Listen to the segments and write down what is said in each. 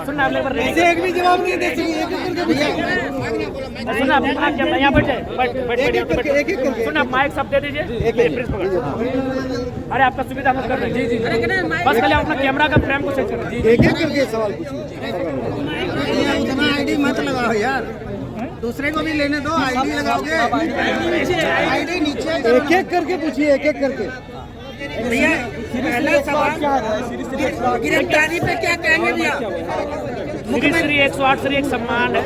सुनना आप एक भी जवाब नहीं दे सुनना यहाँ बैठ सुनना माइक सब दे दीजिए। अरे आपका सुविधा मत कर रहे जी बस पहले अपना कैमरा का फ्रेम को सेट कर एक करके सवाल पूछिए। उतना आईडी मत लगाओ यार, दूसरे को भी लेने दो। आईडी लगाओगे आईडी नीचे एक एक करके पूछिए, एक एक करके। भैया पहला सवाल गिरफ्तारी पे क्या कहेंगे भैया? मुख्यमंत्री 108 से एक सम्मान है,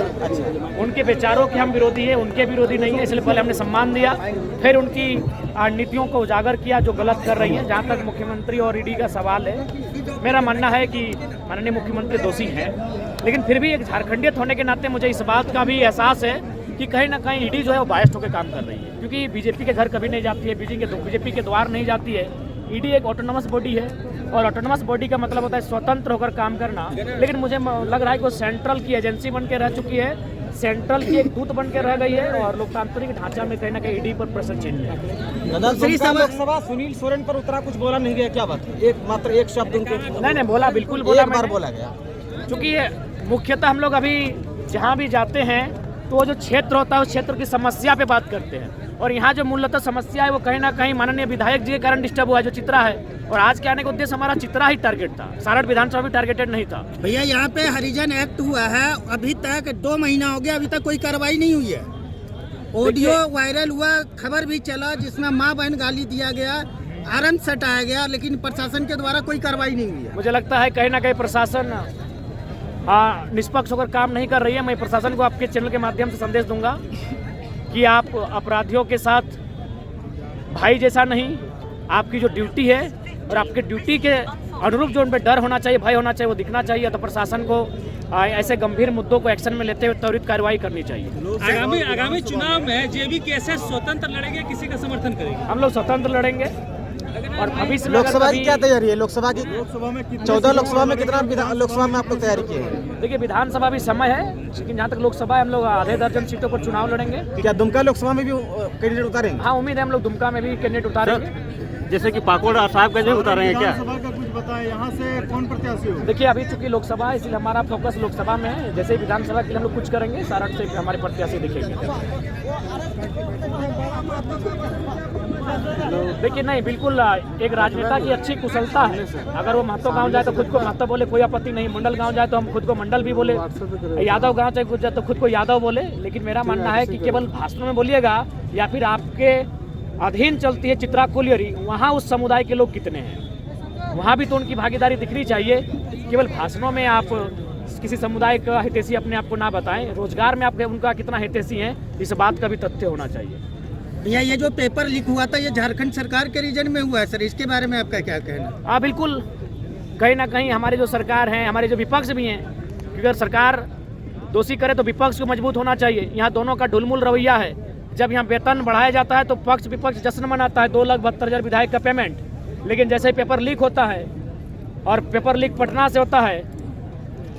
उनके विचारों के हम विरोधी है, उनके विरोधी नहीं है, इसलिए पहले हमने सम्मान दिया, फिर उनकी नीतियों को उजागर किया जो गलत कर रही हैं। जहाँ तक मुख्यमंत्री और ईडी का सवाल है, मेरा मानना है कि माननीय मुख्यमंत्री दोषी है, लेकिन फिर भी एक झारखंडियत होने के नाते मुझे इस बात का भी एहसास है कि कहीं ना कहीं ईडी जो है वो बायस्ड होकर काम कर रही है, क्योंकि बीजेपी के घर कभी नहीं जाती है, बीजेपी के द्वार नहीं जाती है। ईडी एक ऑटोनमस बॉडी है और ऑटोनमस बॉडी का मतलब होता है स्वतंत्र होकर काम करना, लेकिन मुझे लग रहा है कि वो सेंट्रल की एजेंसी बन के रह चुकी है, सेंट्रल की एक दूत बन के रह गई है और लोकतांत्रिक ढांचा में कहीं ना कहीं ईडी पर प्रेशर चेंज है। लोकसभा सुनील सोरेन पर उतरा, कुछ बोला नहीं गया, क्या बात है? मात्र एक शब्द उनके नहीं बोला, बिल्कुल बोला, एक बार बोला गया। क्योंकि मुख्यतः हम लोग अभी जहाँ भी जाते हैं तो वो जो क्षेत्र होता है उस क्षेत्र की समस्या पे बात करते हैं, और यहाँ जो मूलतः समस्या है वो कहीं ना कहीं माननीय विधायक जी के कारण डिस्टर्ब हुआ है, जो चित्रा है। और आज के आने का उद्देश्य हमारा चित्रा ही टारगेट था, सारठ विधानसभा भी टारगेटेड नहीं था। भैया यहाँ पे हरिजन एक्ट हुआ है, अभी तक 2 महीना हो गया, अभी तक कोई कार्रवाई नहीं हुई है। ऑडियो वायरल हुआ, खबर भी चला जिसमें माँ बहन गाली दिया गया, आरन सटाया गया, लेकिन प्रशासन के द्वारा कोई कार्रवाई नहीं हुई है। मुझे लगता है कहीं ना कहीं प्रशासन निष्पक्ष होकर काम नहीं कर रही है। मैं प्रशासन को आपके चैनल के माध्यम से संदेश दूंगा कि आप अपराधियों के साथ भाई जैसा नहीं, आपकी जो ड्यूटी है और आपके ड्यूटी के अनुरूप जो उन पर डर होना चाहिए, भय होना चाहिए, वो दिखना चाहिए। तो प्रशासन को ऐसे गंभीर मुद्दों को एक्शन में लेते हुए त्वरित कार्रवाई करनी चाहिए। आगामी चुनाव में जेबी कैसे स्वतंत्र लड़ेंगे, किसी का समर्थन करेंगे? हम लोग स्वतंत्र लड़ेंगे। और भविष्य लोकसभा की क्या तैयारी है? लोकसभा में 14 लोकसभा में कितना लोकसभा में आप लोग तैयारी किए हैं? देखिए विधानसभा भी समय है, लेकिन जहाँ तक लोकसभा है हम लोग आधे दर्जन सीटों पर चुनाव लड़ेंगे। क्या दुमका लोकसभा में भी कैंडिडेट उतारेंगे? हाँ, उम्मीद है हम लोग दुमका में भी कैंडिडेट उतारेंगे। जैसे कि पाकुड़ साहब का जो उतारेंगे क्या? का कुछ बताएं, यहाँ से कौन प्रत्याशी हो? देखिए अभी चूंकि लोकसभा है इसलिए हमारा फोकस लोकसभा में है, जैसे ही विधानसभा के लिए हम लोग कुछ करेंगे, सारठ से हमारे प्रत्याशी दिखेंगे। देखिए नहीं, बिल्कुल एक राजनेता की अच्छी कुशलता है, अगर वो महतो गांव जाए तो खुद को महतो बोले, कोई आपत्ति नहीं। मंडल गांव जाए तो हम खुद को मंडल भी बोले, यादव गांव चाहे कुछ जाए तो खुद को यादव बोले। लेकिन मेरा मानना है कि केवल भाषणों में बोलिएगा या फिर आपके अधीन चलती है चित्रा कोलियरी, वहाँ उस समुदाय के लोग कितने हैं, वहाँ भी तो उनकी भागीदारी दिखनी चाहिए। केवल भाषणों में आप किसी समुदाय का हितैषी अपने आप को ना बताएं, रोजगार में आप उनका कितना हितैषी है, इस बात का भी तथ्य होना चाहिए। भैया ये जो पेपर लीक हुआ था ये झारखंड सरकार के रीजन में हुआ है सर, इसके बारे में आपका क्या कहना? हाँ बिल्कुल, कहीं ना कहीं हमारे जो सरकार हैं, हमारे जो विपक्ष भी हैं, क्योंकि अगर सरकार दोषी करे तो विपक्ष को मजबूत होना चाहिए। यहाँ दोनों का ढुलमुल रवैया है। जब यहाँ वेतन बढ़ाया जाता है तो पक्ष विपक्ष जश्न मनाता है, 2,72,000 विधायक का पेमेंट, लेकिन जैसे पेपर लीक होता है और पेपर लीक पटना से होता है,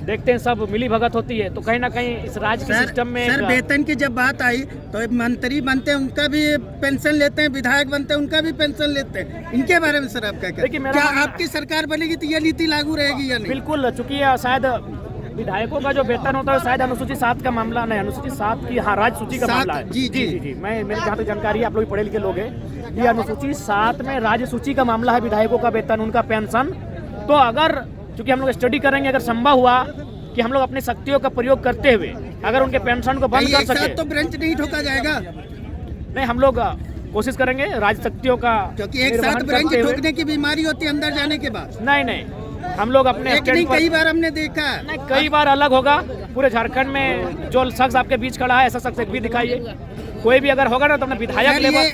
देखते हैं सब मिली भगत होती है। तो कहीं ना कहीं इस राज्य के सिस्टम में सर वेतन की जब बात आई तो मंत्री बनते हैं उनका भी पेंशन लेते हैं, विधायक बनते हैं उनका भी पेंशन लेते हैं, इनके बारे में सर आपका क्या आपकी सरकार बनेगी तो ये नीति लागू रहेगी या नहीं? बिल्कुल, चूंकि शायद विधायकों का जो वेतन होता है शायद अनुसूचित 7 का मामला नहीं, अनुसूचित 7 की राज्य सूची का मामला है। जी, मैं मेरी जहाँ तक जानकारी है, आप लोग पढ़े लिखे लोग हैं, ये अनुसूचित 7 में राज्य सूची का मामला है, विधायकों का वेतन, उनका पेंशन। तो अगर चूंकि हम लोग स्टडी करेंगे, अगर संभव हुआ कि हम लोग अपनी शक्तियों का प्रयोग करते हुए अगर उनके पेंशन को बंद कर सके तो ब्रांच नहीं ठोका जाएगा। नहीं, हम लोग कोशिश करेंगे राज शक्तियों का, क्योंकि एक साथ ब्रांच ठोकने की बीमारी होती है अंदर जाने के बाद। नहीं, हम लोग अपने कई बार हमने देखा, नहीं कई बार अलग होगा। पूरे झारखंड में जो शख्स आपके बीच खड़ा है, ऐसा शख्स भी दिखाइए, कोई भी अगर होगा ना तो अपने विधायक लेवल।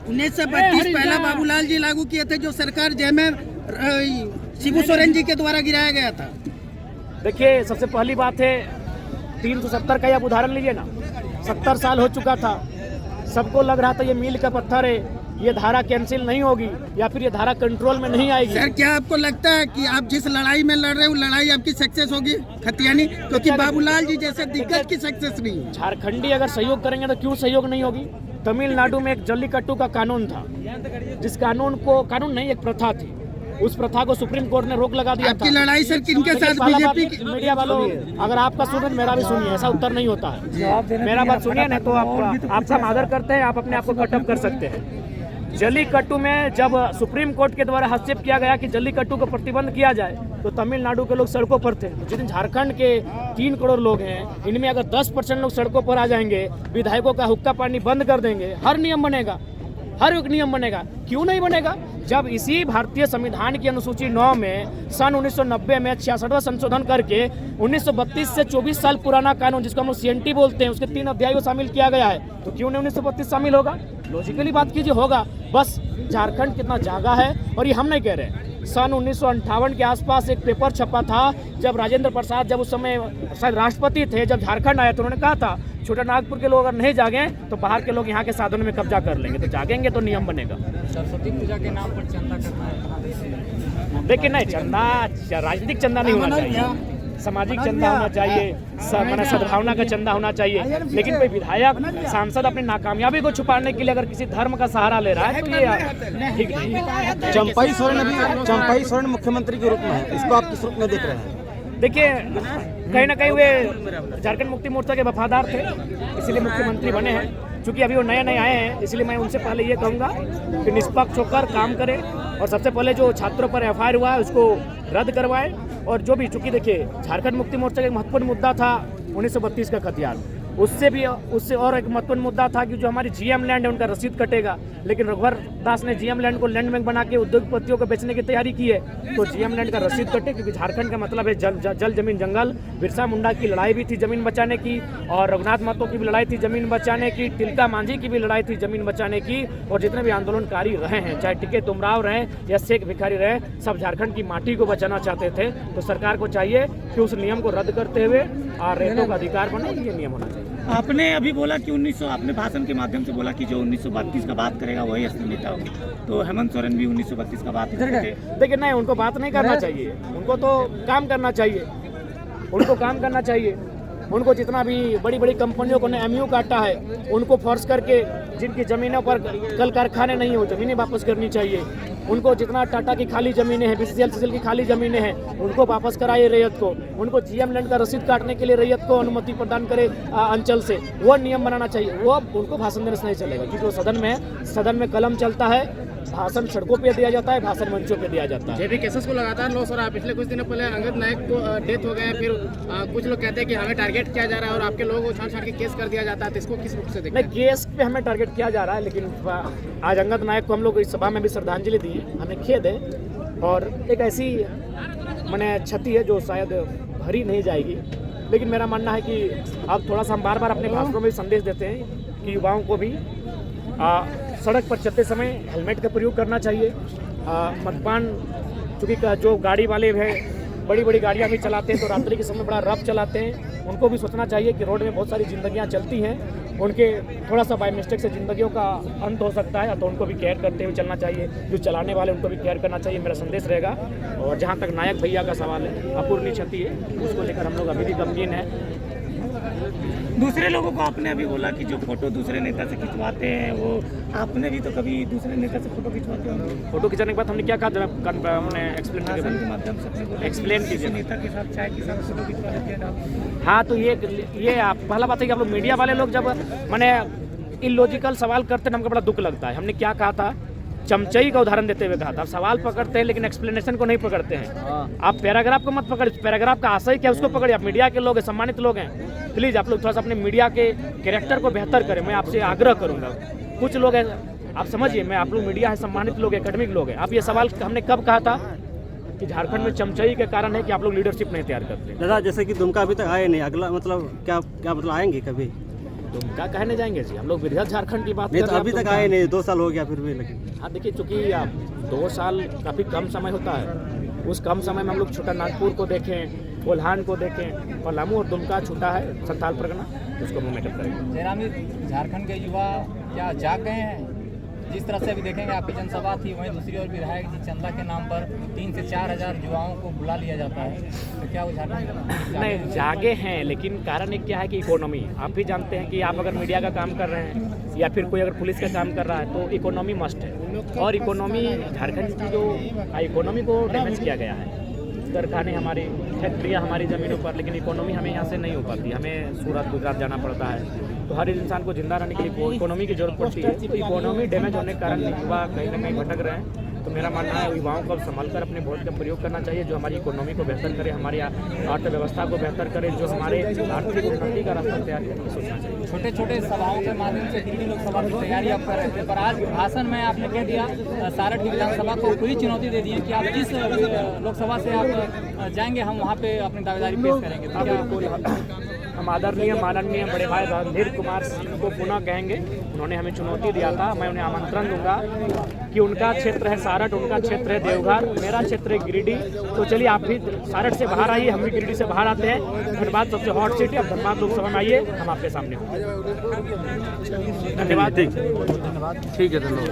1932 पहला बाबूलाल जी लागू किए थे, जो सरकार जयमेर शिबू सोरेन जी के द्वारा गिराया गया था। देखिए सबसे पहली बात है 370 का आप उदाहरण लीजिए ना, 70 साल हो चुका था, सबको लग रहा था ये मील का पत्थर है, ये धारा कैंसिल नहीं होगी या फिर ये धारा कंट्रोल में नहीं आएगी। सर क्या आपको लगता है कि आप जिस लड़ाई में लड़ रहे हो लड़ाई आपकी सक्सेस होगी खतियानी? क्योंकि बाबूलाल जी जैसे दिग्गज की सक्सेस नहीं है। झारखंडी अगर सहयोग करेंगे तो क्यों सहयोग नहीं होगी? तमिलनाडु में एक जल्लीकट्टू का कानून था, जिस कानून नहीं, एक प्रथा थी। उस प्रथा को सुप्रीम कोर्ट ने रोक लगा दिया था। आपकी लड़ाई सर किनके साथ? बीजेपी की? मीडिया वालों, अगर आपका सुने मेरा भी सुनिए, ऐसा उत्तर नहीं होता है। मेरा बात सुनिए ना, तो आपका हम आदर करते हैं, आप अपने आप को कटअप कर सकते हैं। जल्लीकट्टू में जब सुप्रीम कोर्ट के द्वारा हस्तक्षेप किया गया कि जल्लीकट्टू को प्रतिबंध किया जाए, तो तमिलनाडु के लोग सड़कों पर थे। जिस दिन झारखंड के 3 करोड़ लोग हैं, इनमें अगर 10% लोग सड़कों पर आ जाएंगे, विधायकों का हुक्का पानी बंद कर देंगे, हर नियम बनेगा, हर एक नियम बनेगा। क्यों नहीं बनेगा? जब इसी भारतीय संविधान की अनुसूची 9 में सन 1990 में 66वां संशोधन करके 1932 से 24 साल पुराना कानून, जिसको हम लोग CNT बोलते हैं, उसके 3 अध्याय को शामिल किया गया है। तो क्यों नहीं 1932 शामिल होगा? लॉजिकली बात कीजिए, होगा। बस झारखंड कितना जागा है, और ये हम नहीं कह रहे। सन 1958 के आसपास एक पेपर छपा था, जब राजेंद्र प्रसाद जब उस समय शायद राष्ट्रपति थे, जब झारखंड आए तो उन्होंने कहा था छोटा नागपुर के लोग अगर नहीं जागे तो बाहर के लोग यहाँ के साधनों में कब्जा कर लेंगे। तो जागेंगे तो नियम बनेगा। सरस्वती पूजा के नाम पर चंदा करना है, लेकिन नहीं, चंदा राजनीतिक चंदा नहीं होना चाहिए, सामाजिक चंदा होना चाहिए, सद्भावना का चंदा होना चाहिए। लेकिन कोई विधायक, सांसद अपनी नाकामयाबी को छुपाने के लिए अगर किसी धर्म का सहारा ले रहा है तो ये ठीक नहीं है। चंपाई सोरेन मुख्यमंत्री के रूप में है, इसको आप किस रूप में देख रहे हैं? देखिए, कहीं ना कहीं वे झारखंड मुक्ति मोर्चा के वफादार थे, इसलिए मुख्यमंत्री बने हैं। चूंकि अभी वो नए आए हैं, इसलिए मैं उनसे पहले ये कहूँगा कि निष्पक्ष होकर काम करें, और सबसे पहले जो छात्रों पर FIR हुआ है उसको रद्द करवाएं। और जो भी, चूंकि देखिए झारखंड मुक्ति मोर्चा का एक महत्वपूर्ण मुद्दा था 1932 का खतियान, उससे और एक महत्वपूर्ण मुद्दा था कि जो हमारी GM लैंड है उनका रसीद कटेगा। लेकिन रघुवर दास ने GM लैंड को लैंड बैंक बना के उद्योगपतियों को बेचने की तैयारी की है, तो GM लैंड का रसीद कटे, क्योंकि झारखंड का मतलब है जल जमीन जंगल। बिरसा मुंडा की लड़ाई भी थी जमीन बचाने की, और रघुनाथ महतो की भी लड़ाई थी जमीन बचाने की, तिलका मांझी की भी लड़ाई थी जमीन बचाने की। और जितने भी आंदोलनकारी रहे हैं, चाहे टिके तुमराव रहे या शेख भिखारी रहे, सब झारखंड की माटी को बचाना चाहते थे। तो सरकार को चाहिए कि उस नियम को रद्द करते हुए और रेतों का अधिकार बने, ये नियम होना चाहिए। आपने अभी बोला कि आपने भाषण के माध्यम से बोला कि जो 1932 का बात करेगा वही असली नेता होगा, तो हेमंत सोरेन भी 1932 का बात करते। देखिए, नहीं, उनको बात नहीं करना चाहिए, उनको तो काम करना चाहिए, उनको काम करना चाहिए। उनको जितना भी बड़ी बड़ी कंपनियों को MU काटा है, उनको फोर्स करके जिनकी ज़मीनों पर कल कारखाने नहीं हो, ज़मीनें वापस करनी चाहिए। उनको जितना टाटा की खाली ज़मीनें हैं, BCCL की खाली ज़मीनें हैं, उनको वापस कराइए रैयत को। उनको GM लैंड का रसीद काटने के लिए रैयत को अनुमति प्रदान करे अंचल से, वो नियम बनाना चाहिए। वो उनको भाषण देने से नहीं चलेगा, क्योंकि वो सदन में कलम चलता है, भाषण सड़कों पे दिया जाता है, भाषण मंचों पे दिया जाता है। जेबी केसेस को लगातार लॉस हो रहा है। पिछले कुछ दिनों पहले अंगद नायक को डेथ हो गए हैं, फिर कुछ लोग कहते हैं कि हमें टारगेट किया जा रहा है और आपके लोगों को छाड़ के केस कर दिया जाता है, तो इसको किस रूप से देखते हैं? नहीं, केस पे हमें टारगेट किया जा रहा है, लेकिन आज अंगद नायक को हम लोग इस सभा में भी श्रद्धांजलि दी है, हमें खेद है। और एक ऐसी मैंने क्षति है जो शायद भरी नहीं जाएगी। लेकिन मेरा मानना है कि अब थोड़ा सा हम बार अपने भाषणों में संदेश देते हैं कि युवाओं को भी सड़क पर चलते समय हेलमेट का प्रयोग करना चाहिए। मद्यपान, चूँकि जो गाड़ी वाले हैं बड़ी गाड़ियाँ भी चलाते हैं, तो रात्रि के समय बड़ा रफ चलाते हैं, उनको भी सोचना चाहिए कि रोड में बहुत सारी जिंदगियाँ चलती हैं, उनके थोड़ा सा बाय मिस्टेक से जिंदगियों का अंत हो सकता है, तो उनको भी केयर करते हुए चलना चाहिए। जो चलाने वाले उनको भी केयर करना चाहिए, मेरा संदेश रहेगा। और जहाँ तक नायक भैया का सवाल है, अपूर्णीय क्षति है, उसको लेकर हम लोग अभी भी गमगीन है। दूसरे लोगों को आपने अभी बोला कि जो फोटो दूसरे नेता से खिंचवाते हैं, वो आपने भी तो कभी दूसरे नेता से फोटो खिंचवाते हो? फोटो खिंचाने के बाद हमने क्या कहा, हमने एक्सप्लेन के माध्यम से एक्सप्लेन कीजिए। नेता के साथ चाय के साथ फोटो खिंचवा लेते हैं। हाँ, तो ये आप पहला बात है कि आप लोग मीडिया वाले लोग जब मैंने इलॉजिकल सवाल करते हैं, हमको बड़ा दुख लगता है। हमने क्या कहा था, चमचई का उदाहरण देते हुए कहा था। आप सवाल पकड़ते हैं लेकिन एक्सप्लेनेशन को नहीं पकड़ते हैं। आप पैराग्राफ को मत पकड़िए, पैराग्राफ का आशय क्या है उसको पकड़िए। आप मीडिया के लोग हैं, सम्मानित लोग हैं, प्लीज़ आप लोग थोड़ा सा अपने मीडिया के कैरेक्टर को बेहतर करें, मैं आपसे आग्रह करूँगा। कुछ लोग हैं, आप समझिए, मैं आप लोग मीडिया है, सम्मानित लोग हैं, एकेडमिक लोग हैं। आप ये सवाल हमने कब कहा था कि झारखंड में चमचई के कारण है कि आप लोग लीडरशिप नहीं तैयार करते। दादा, जैसे कि दुमका अभी तक आए नहीं, अगला मतलब क्या मतलब आएंगे कभी? दुमका कहने जाएंगे जी, हम लोग विधिवत झारखंड की बात नहीं, कर तो रहे अभी हैं। तक आए नहीं, 2 साल हो गया फिर भी। लेकिन हाँ, देखिए, चूँकि 2 साल काफ़ी कम समय होता है, उस कम समय में हम लोग छोटा नागपुर को देखें, कोल्हान को देखें, पलामू और दुमका छूटा है संथाल परगना, उसको मोमेंटम करेंगे। जयराम जी, झारखंड के युवा क्या जाग गए हैं? जिस तरह से अभी देखेंगे आपकी जनसभा थी, वहीं दूसरी ओर विधायक जी चंदा के नाम पर 3 से 4 हज़ार युवाओं को बुला लिया जाता है, तो क्या वो नहीं जागे हैं, लेकिन कारण एक क्या है कि इकोनॉमी, आप भी जानते हैं कि आप अगर मीडिया का काम कर रहे हैं या फिर कोई अगर पुलिस का काम कर रहा है तो इकोनॉमी मस्ट है। और इकोनॉमी झारखंड की जो इकोनॉमी को डैमेज किया गया है, कारखाने हमारी, फैक्ट्रियाँ हमारी ज़मीनों पर, लेकिन इकोनॉमी हमें यहाँ से नहीं हो पाती, हमें सूरत गुजरात जाना पड़ता है। तो हर इंसान को जिंदा रहने के लिए इकोनॉमी की जरूरत पड़ती है। तो इकोनॉमी डैमेज होने के कारण युवा कहीं ना कहीं भटक रहे हैं। तो मेरा मानना है युवाओं को संभाल कर अपने वोट का प्रयोग करना चाहिए, जो हमारी इकोनॉमी को बेहतर करे, हमारी अर्थव्यवस्था को बेहतर करे, जो हमारे आर्थिक उन्नति का रास्ता तैयार करे, सोचना चाहिए। छोटे छोटे सभाओं के माध्यम से दिल्ली लोकसभा की तैयारी आप कर रहे थे, पर आज भाषण में आपने कह दिया सारठ की विधानसभा को खुली चुनौती दे दी है कि आप जिस लोकसभा से आप जाएंगे हम वहाँ पे अपनी दावेदारी पेश करेंगे। तो क्या हम आदरणीय माननीय बड़े भाई रणधीर कुमार सिंह को पुनः कहेंगे, उन्होंने हमें चुनौती दिया था, मैं उन्हें आमंत्रण दूंगा कि उनका क्षेत्र है सारठ, उनका क्षेत्र है देवघर, मेरा क्षेत्र है गिरिडीह। तो चलिए आप भी सारठ से बाहर आइए, हम भी गिरिडीह से बाहर आते हैं। धनबाद सबसे हॉट सीट है, अब धनबाद लोकसभा में आइए, हम आपके सामने। धन्यवाद। ठीक है, धन्यवाद।